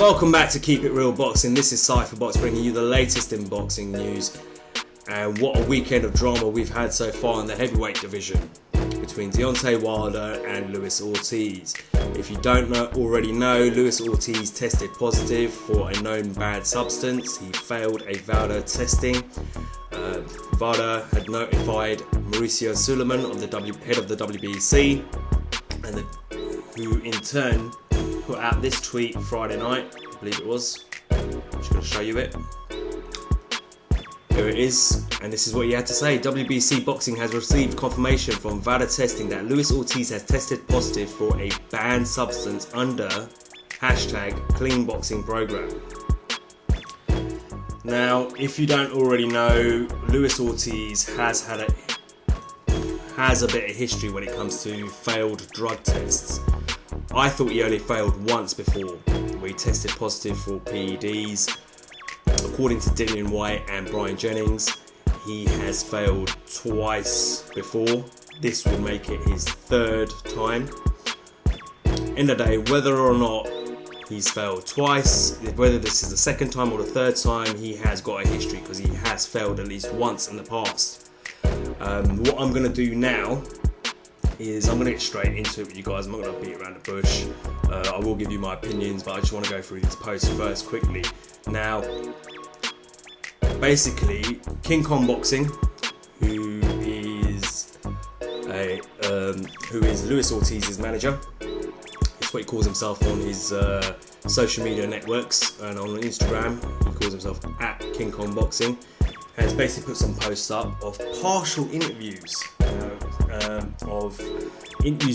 Welcome back to Keep It Real Boxing. This is Cypher Box bringing you the latest in boxing news. And what a weekend of drama we've had so far in the heavyweight division between Deontay Wilder and Luis Ortiz. If you don't already know, Luis Ortiz tested positive for a known bad substance. He failed a Vada testing. Vada had notified Mauricio Suleiman, head of the WBC, who in turn put out this tweet Friday night, I believe it was. I'm just going to show you it. Here it is, and this is what he had to say. WBC Boxing has received confirmation from Vada testing that Luis Ortiz has tested positive for a banned substance under #CleanBoxing program. Now, if you don't already know, Luis Ortiz has a bit of history when it comes to failed drug tests. I thought he only failed once before, where he tested positive for PEDs. According to Dillian White and Brian Jennings, he has failed twice before. This would make it his third time. In the day, whether or not he's failed twice, whether this is the second time or the third time, he has got a history because he has failed at least once in the past. What I'm going to do now is I'm going to get straight into it with you guys. I'm not going to beat around the bush. I will give you my opinions, but I just want to go through these posts first quickly. Now, basically, King Kong Boxing, who is Luis Ortiz's manager, that's what he calls himself on his social media networks, and on Instagram he calls himself @King Kong Boxing, has basically put some posts up of partial interviews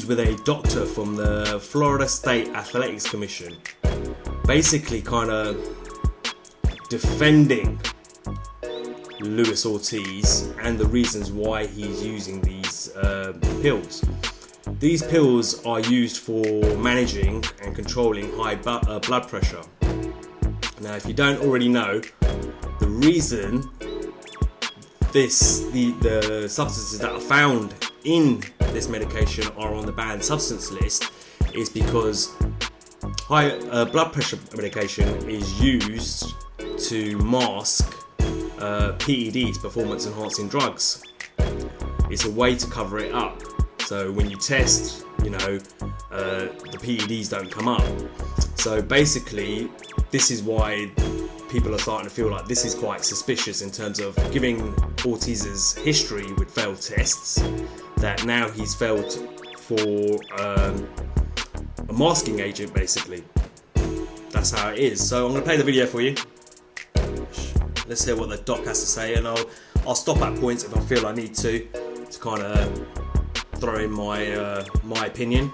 with a doctor from the Florida State Athletics Commission, basically kind of defending Luis Ortiz and the reasons why he's using these pills. These pills are used for managing and controlling high blood pressure. Now, if you don't already know, the reason the substances that are found in this medication are on the banned substance list is because high blood pressure medication is used to mask PEDs, performance enhancing drugs. It's a way to cover it up. So when you test, the PEDs don't come up. So basically, this is why people are starting to feel like this is quite suspicious in terms of giving Ortiz's history with failed tests, that now he's failed for a masking agent, basically. That's how it is. So I'm going to play the video for you. Let's hear what the doc has to say, and I'll stop at points if I feel I need to kind of throw in my opinion.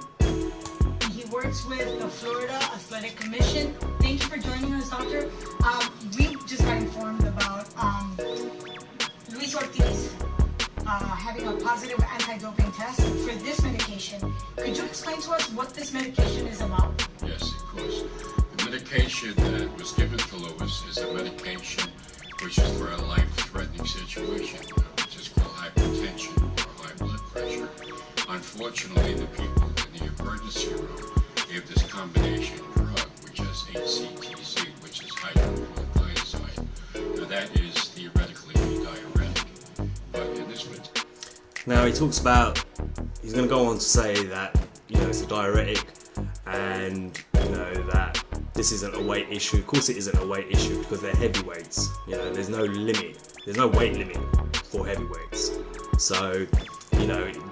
He works with the Florida Athletic Commission. Thank you for joining us, doctor. We just got informed about Luis Ortiz having a positive anti-doping test for this medication. Could you explain to us what this medication is about? Yes, of course. The medication that was given to Luis is a medication which is for a life-threatening situation, which is called hypertension or high blood pressure. Unfortunately, the people in the emergency room gave this combination drug, which has HCTZ, which is hydrochlorothiazide. Now, that is theoretically a diuretic, but in this one... Now, he's going to go on to say that, it's a diuretic, and, that this isn't a weight issue. Of course it isn't a weight issue because they're heavyweights. There's no limit. There's no weight limit for heavyweights. So,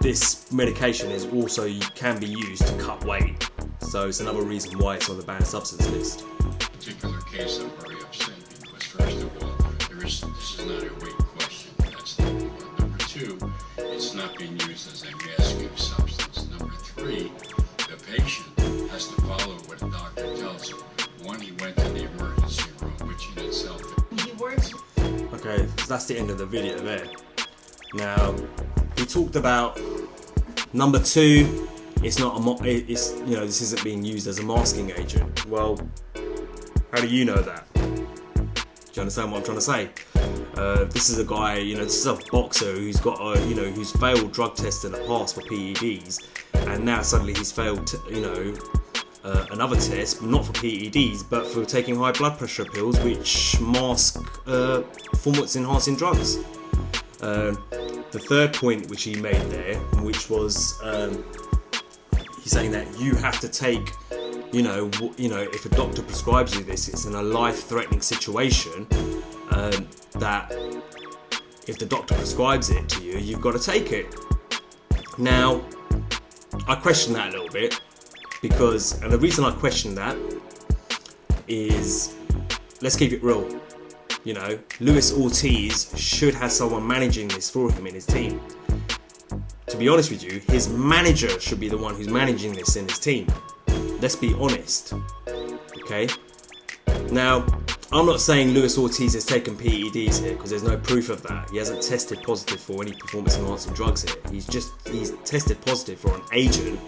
this medication is also can be used to cut weight. So it's another reason why it's on the banned substance list. In this particular case, I'm very upset because first of all, this is not a weight question. That's number one. Number two, it's not being used as a masking substance. Number three, the patient has to follow what a doctor tells him. One, he went to the emergency room, which in itself... He works... Okay, so that's the end of the video there. Now, he talked about number two, this isn't being used as a masking agent. Well, how do you know that? Do you understand what I'm trying to say? This is a guy, this is a boxer who's got who's failed drug tests in the past for PEDs, and now suddenly he's failed, another test, not for PEDs, but for taking high blood pressure pills, which mask performance-enhancing drugs. The third point which he made there, which was he's saying that you have to take, if a doctor prescribes you this, it's in a life-threatening situation. That if the doctor prescribes it to you, you've got to take it. Now, I question that a little bit and the reason I question that is, let's keep it real. Luis Ortiz should have someone managing this for him in his team. To be honest with you, his manager should be the one who's managing this in his team. Let's be honest. Okay? Now, I'm not saying Luis Ortiz has taken PEDs here because there's no proof of that. He hasn't tested positive for any performance-enhancing drugs here. He's tested positive for an agent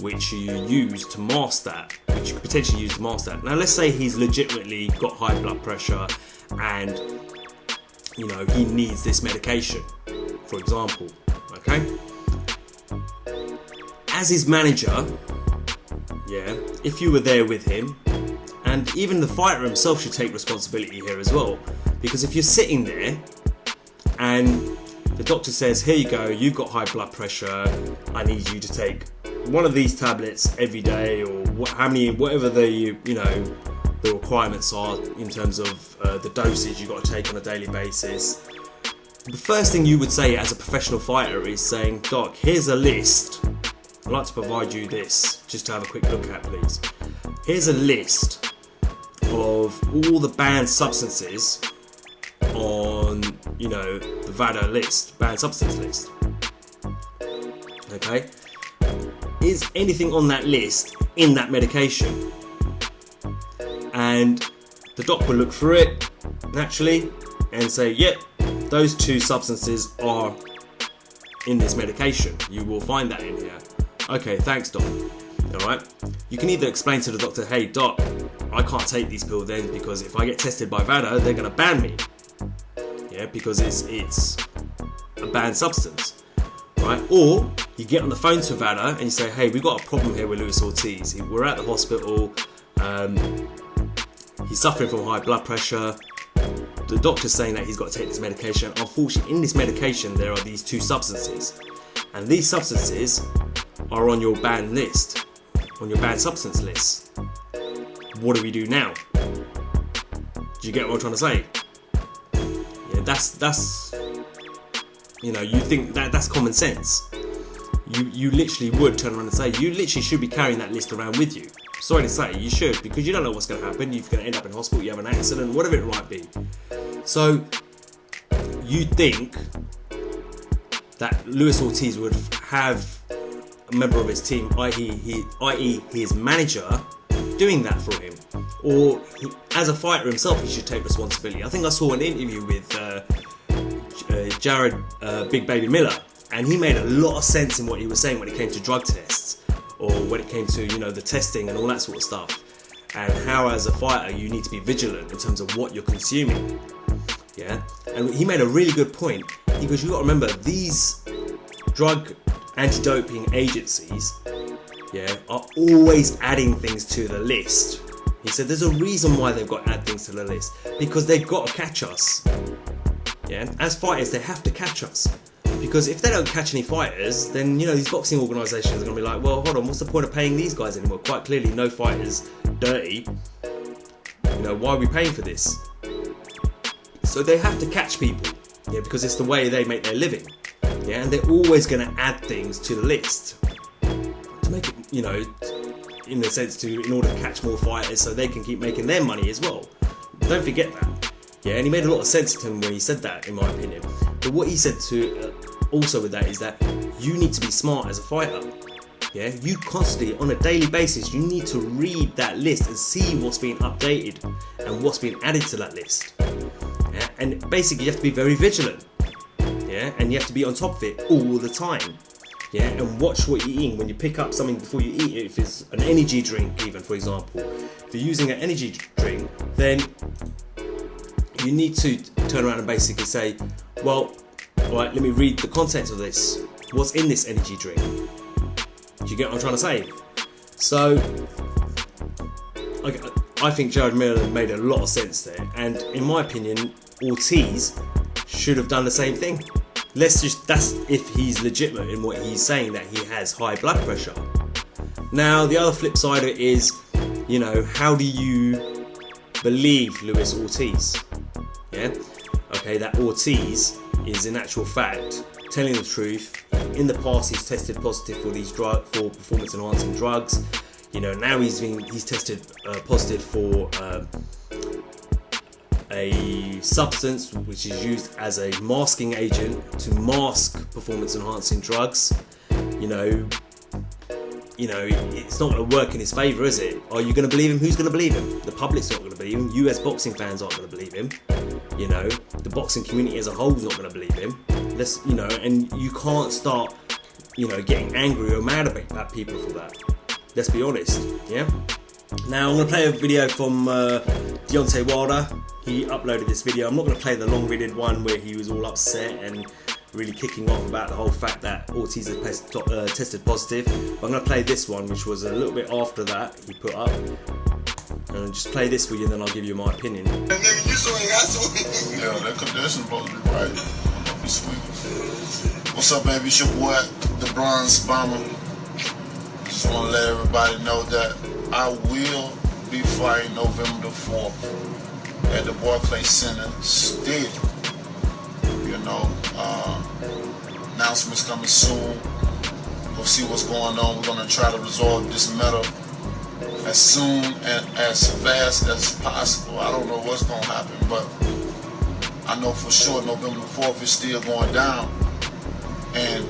which you use to mask that, which you could potentially use to mask that. Now, let's say he's legitimately got high blood pressure and, he needs this medication, for example, okay? As his manager, if you were there with him, and even the fighter himself should take responsibility here as well, because if you're sitting there and the doctor says, here you go, you've got high blood pressure, I need you to take one of these tablets every day, or whatever the requirements are in terms of the dosage you've got to take on a daily basis. The first thing you would say as a professional fighter is saying, Doc, here's a list. I'd like to provide you this, just to have a quick look at, please. Here's a list of all the banned substances on, the Vada list, banned substance list. Okay? Is anything on that list in that medication? And the doc will look through it, naturally, and say, yep, those two substances are in this medication. You will find that in here. Okay, thanks, doc. Alright? You can either explain to the doctor, hey, doc, I can't take these pills then because if I get tested by Vada, they're going to ban me. Yeah, because it's a banned substance. Right? Or you get on the phone to Vada and you say, hey, we've got a problem here with Luis Ortiz. We're at the hospital. He's suffering from high blood pressure. The doctor's saying that he's got to take this medication. Unfortunately, in this medication, there are these two substances. And these substances are on your banned list, on your banned substance list. What do we do now? Do you get what I'm trying to say? Yeah, that's you think that's common sense. You literally would turn around and say, you literally should be carrying that list around with you. Sorry to say, you should, because you don't know what's going to happen. You're going to end up in hospital, you have an accident, whatever it might be. So, you think that Luis Ortiz would have a member of his team, i.e. his manager, doing that for him? Or, as a fighter himself, he should take responsibility. I think I saw an interview with Jared Big Baby Miller, and he made a lot of sense in what he was saying when it came to drug tests, or when it came to the testing and all that sort of stuff, and how as a fighter you need to be vigilant in terms of what you're consuming. Yeah, and he made a really good point. He goes, you got to remember, these drug anti-doping agencies, are always adding things to the list. He said there's a reason why they've got to add things to the list, because they've got to catch us. Yeah, as fighters they have to catch us. Because if they don't catch any fighters, then these boxing organisations are going to be like, well, hold on, what's the point of paying these guys anymore? Quite clearly, no fighters dirty. Why are we paying for this? So they have to catch people, because it's the way they make their living. Yeah, and they're always going to add things to the list to make it, in the sense in order to catch more fighters, so they can keep making their money as well. Don't forget that. Yeah, and he made a lot of sense to him when he said that, in my opinion. But what he said to also with that is that you need to be smart as a fighter. Yeah, you constantly, on a daily basis, you need to read that list and see what's being updated and what's being added to that list. Yeah, and basically you have to be very vigilant. Yeah, and you have to be on top of it all the time. Yeah, and watch what you're eating when you pick up something before you eat it. If it's an energy drink, even for example, if you're using an energy drink, then you need to turn around and basically say, well, alright, let me read the contents of this. What's in this energy drink? Do you get what I'm trying to say? So, I think Jared Miller made a lot of sense there, and in my opinion, Ortiz should have done the same thing. That's if he's legitimate in what he's saying, that he has high blood pressure. Now, the other flip side of it is, you know, how do you believe Luis Ortiz? Yeah, okay, that Ortiz is in actual fact telling the truth. In the past, he's tested positive for these for performance-enhancing drugs. You know, now he's tested positive for a substance which is used as a masking agent to mask performance-enhancing drugs. You know, it's not going to work in his favour, is it? Are you going to believe him? Who's going to believe him? The public's not going to believe him. US boxing fans aren't going to believe him. You know, the boxing community as a whole is not going to believe him. And you can't start, getting angry or mad at people for that. Let's be honest, yeah? Now, I'm going to play a video from Deontay Wilder. He uploaded this video. I'm not going to play the long-winded one where he was all upset and really kicking off about the whole fact that Ortiz has tested positive. But I'm going to play this one, which was a little bit after that he put up. And I'll just play this for you, and then I'll give you my opinion. Yeah, that condition supposed to be right. Don't be sweet. What's up, baby? It's your boy, the Bronze Bomber. Just want to let everybody know that I will be fighting November the 4th at the Barclays Center. Still, announcements coming soon. We'll see what's going on. We're going to try to resolve this matter as soon and as fast as possible. I don't know what's going to happen, but I know for sure November the 4th is still going down. And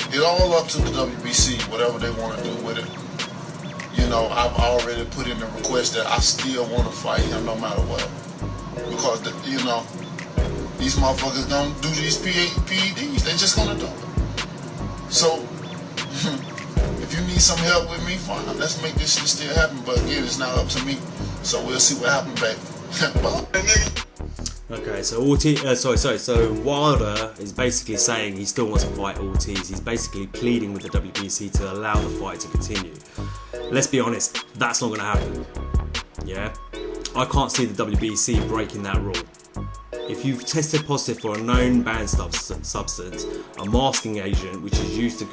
it's all up to the WBC, whatever they want to do with it. I've already put in a request that I still want to fight him no matter what. Because, these motherfuckers don't do these PEDs. They're just going to do it. So, if you need some help with me, fine. Let's make this shit still happen. But again, it's not up to me. So we'll see what happens, baby. Okay, so Wilder is basically saying he still wants to fight Ortiz. He's basically pleading with the WBC to allow the fight to continue. Let's be honest, that's not going to happen. Yeah? I can't see the WBC breaking that rule. If you've tested positive for a known banned substance, a masking agent which is used to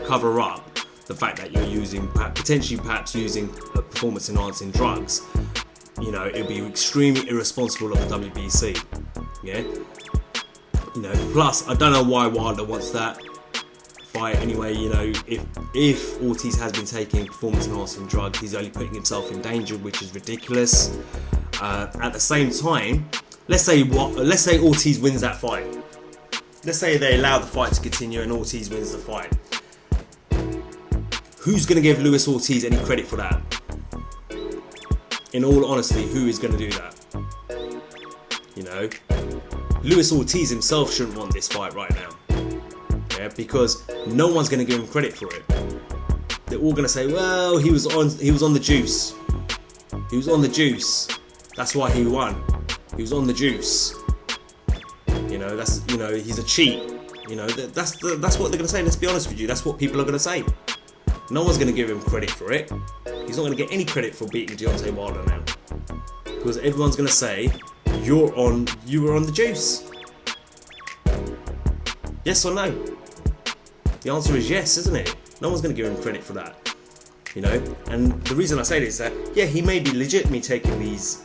cover up the fact that you're using, potentially perhaps using performance-enhancing drugs, it'd be extremely irresponsible of the WBC. Yeah. Plus I don't know why Wilder wants that fight anyway. If Ortiz has been taking performance-enhancing drugs, he's only putting himself in danger, which is ridiculous. At the same time, let's say Ortiz wins that fight. Let's say they allow the fight to continue and Ortiz wins the fight. Who's going to give Luis Ortiz any credit for that? In all honesty, who is going to do that? Luis Ortiz himself shouldn't want this fight right now. Yeah, because no one's going to give him credit for it. They're all going to say, well, he was on the juice. He was on the juice. That's why he won. He was on the juice. He's a cheat. That's what they're going to say. Let's be honest with you. That's what people are going to say. No one's going to give him credit for it. He's not going to get any credit for beating Deontay Wilder now, because everyone's going to say you were on the juice. Yes or no? The answer is yes, isn't it? No one's going to give him credit for that. And the reason I say this is that, yeah, he may be legitimately taking these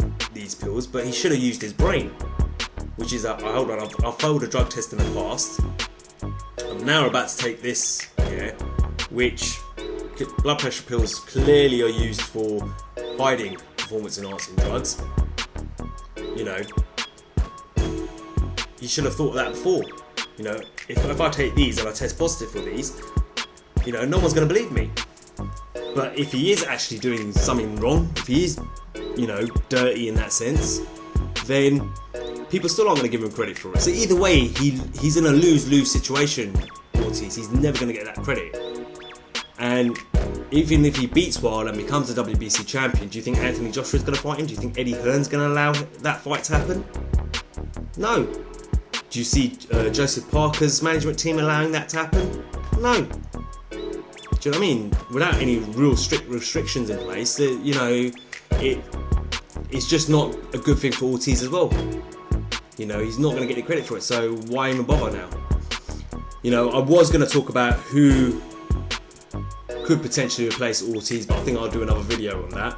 pills, but he should have used his brain, which is hold on, I've failed a drug test in the past. I'm now about to take this, which blood pressure pills clearly are used for hiding performance-enhancing drugs. You should have thought of that before. If I take these and I test positive for these, no one's going to believe me. But if he is actually doing something wrong, if he is, dirty in that sense, then people still aren't going to give him credit for it. So either way, he's in a lose-lose situation, Ortiz. He's never going to get that credit. And even if he beats Wilder and becomes the WBC champion, do you think Anthony Joshua is going to fight him? Do you think Eddie Hearn's going to allow that fight to happen? No. Do you see Joseph Parker's management team allowing that to happen? No. Do you know what I mean? Without any real strict restrictions in place, it's just not a good thing for Ortiz as well. You know, he's not going to get the credit for it, so why even bother now? You know, I was going to talk about who could potentially replace Ortiz, but I think I'll do another video on that.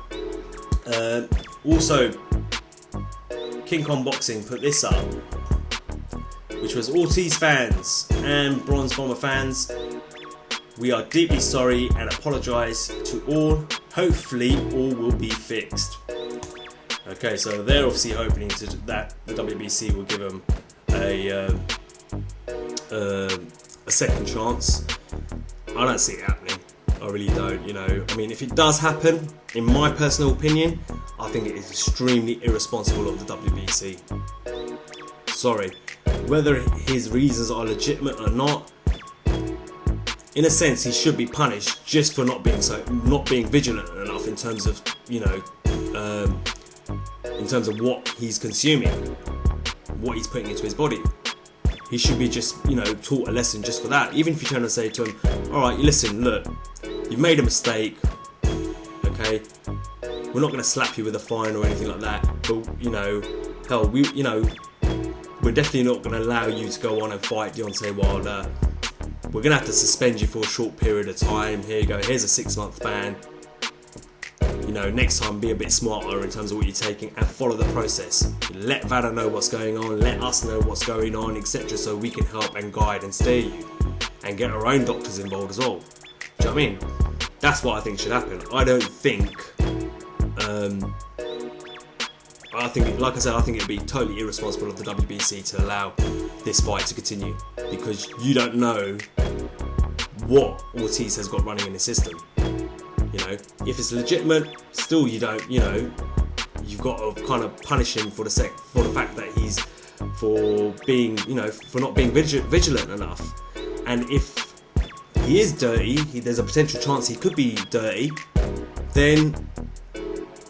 Also, King Kong Boxing put this up, which was Ortiz fans and Bronze Bomber fans. We are deeply sorry and apologise to all. Hopefully, all will be fixed. Okay, so they're obviously hoping that the WBC will give them a second chance. I don't see it happening. I really don't. You know, I mean, if it does happen, in my personal opinion, I think it is extremely irresponsible of the WBC. Sorry, whether his reasons are legitimate or not, in a sense, he should be punished just for not being vigilant enough in terms of, you know, in terms of what he's consuming, what he's putting into his body. He should be just, you know, taught a lesson just for that. Even if you turn and say to him, all right, listen, look, you've made a mistake, okay? We're not going to slap you with a fine or anything like that, but, you know, hell, we're definitely not going to allow you to go on and fight Deontay Wilder. We're going to have to suspend you for a short period of time. Here you go, here's a 6-month ban. You know, next time be a bit smarter in terms of what you're taking and follow the process. Let Vada know what's going on, let us know what's going on, etc. so we can help and guide and steer you and get our own doctors involved as well. Do you know what I mean? That's what I think should happen. I don't think, like I said, I think it'd be totally irresponsible of the WBC to allow this fight to continue, because you don't know what Ortiz has got running in his system. You know, if it's legitimate, still you don't, you know, you've got to kind of punish him for the fact that he's for not being vigilant enough. And if he is dirty, there's a potential chance he could be dirty, then,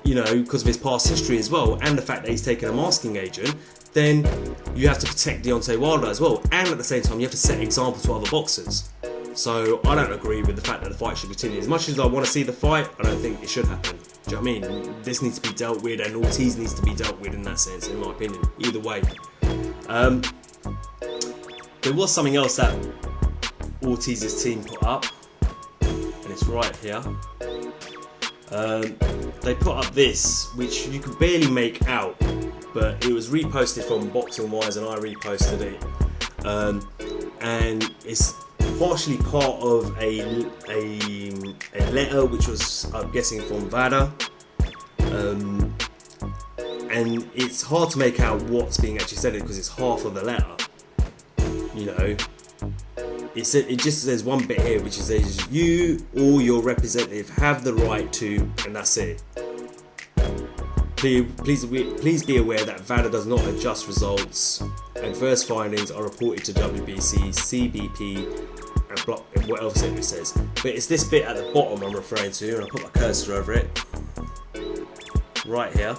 you know, because of his past history as well, and the fact that he's taken a masking agent, then you have to protect Deontay Wilder as well, and at the same time you have to set an example to other boxers. So I don't agree with the fact that the fight should continue. As much as I want to see the fight, I don't think it should happen. Do you know what I mean? This needs to be dealt with, and Ortiz needs to be dealt with in that sense, in my opinion. Either way. There was something else that Ortiz's team put up, and it's right here. They put up this, which you could barely make out, but it was reposted from Boxing Wise, and I reposted it. And it's partially part of a letter which was, I'm guessing, from Vada, and it's hard to make out what's being actually said because it's half of the letter. You know, it just says one bit here which says, you or your representative have the right to, and that's it. Please be aware that Vada does not adjust results. Adverse findings are reported to WBC, CBP, and what else it says. But it's this bit at the bottom I'm referring to, and I'll put my cursor over it. Right here.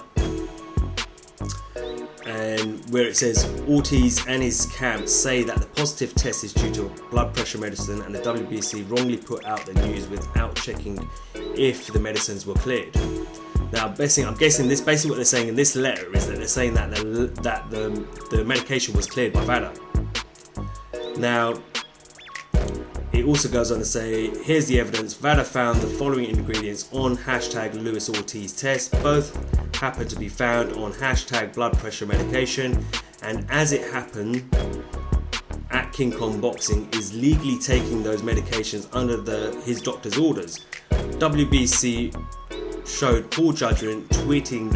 And where it says, Ortiz and his camp say that the positive test is due to blood pressure medicine, and the WBC wrongly put out the news without checking if the medicines were cleared. Now, I'm guessing this basically what they're saying in this letter is that they're saying that the medication was cleared by Vada. Now, it also goes on to say, here's the evidence. Vada found the following ingredients on #Lewis Ortiz test. Both happen to be found on #blood pressure medication, and as it happened, at King Kong Boxing is legally taking those medications under his doctor's orders. WBC showed poor judgment tweeting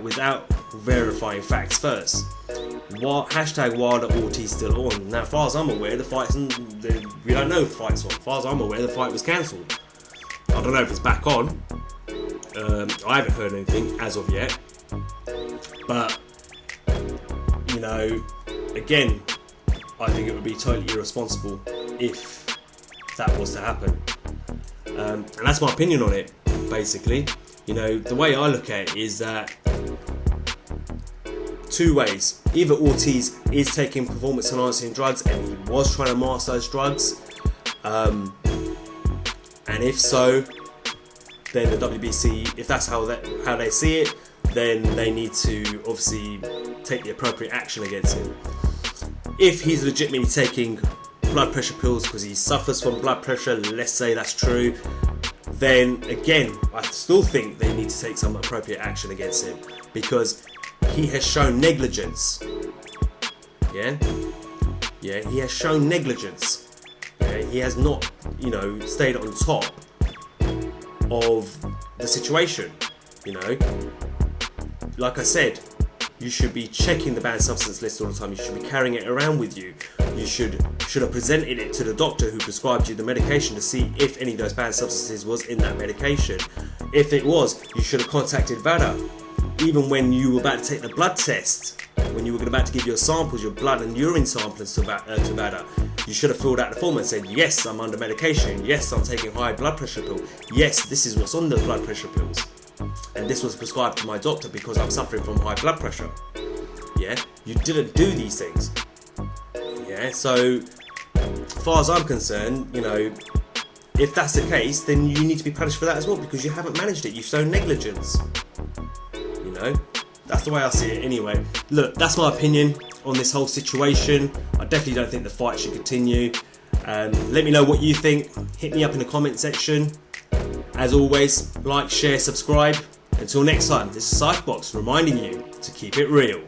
without verifying facts first. #Wilder Ortiz still on. Now, as far as I'm aware, we don't know if the fight's on. As far as I'm aware, the fight was cancelled. I don't know if it's back on. I haven't heard anything as of yet. But, you know, again, I think it would be totally irresponsible if that was to happen. And that's my opinion on it, basically. You know, the way I look at it is that two ways. Either Ortiz is taking performance enhancing drugs and he was trying to master those drugs, and And if so, then the WBC, if that's how they see it, then they need to obviously take the appropriate action against him. If he's legitimately taking blood pressure pills because he suffers from blood pressure, let's say that's true, then again, I still think they need to take some appropriate action against him, because he has shown negligence. Yeah, he has shown negligence. Yeah? He has not, stayed on top of the situation. Like I said, you should be checking the banned substance list all the time. You should be carrying it around with you. You should have presented it to the doctor who prescribed you the medication to see if any of those banned substances was in that medication. If it was, you should have contacted Vada. Even when you were about to take the blood test, when you were about to give your samples, your blood and urine samples to Vada, you should have filled out the form and said, yes, I'm under medication. Yes, I'm taking high blood pressure pill. Yes, this is what's on the blood pressure pills. And this was prescribed to my doctor because I'm suffering from high blood pressure. Yeah, you didn't do these things. Yeah, so as far as I'm concerned, if that's the case, then you need to be punished for that as well, because you haven't managed it. You've shown negligence. That's the way I see it anyway. Look, that's my opinion on this whole situation. I definitely don't think the fight should continue. Let me know what you think. Hit me up in the comment section. As always, like, share, subscribe. Until next time, this is Cyphbox reminding you to keep it real.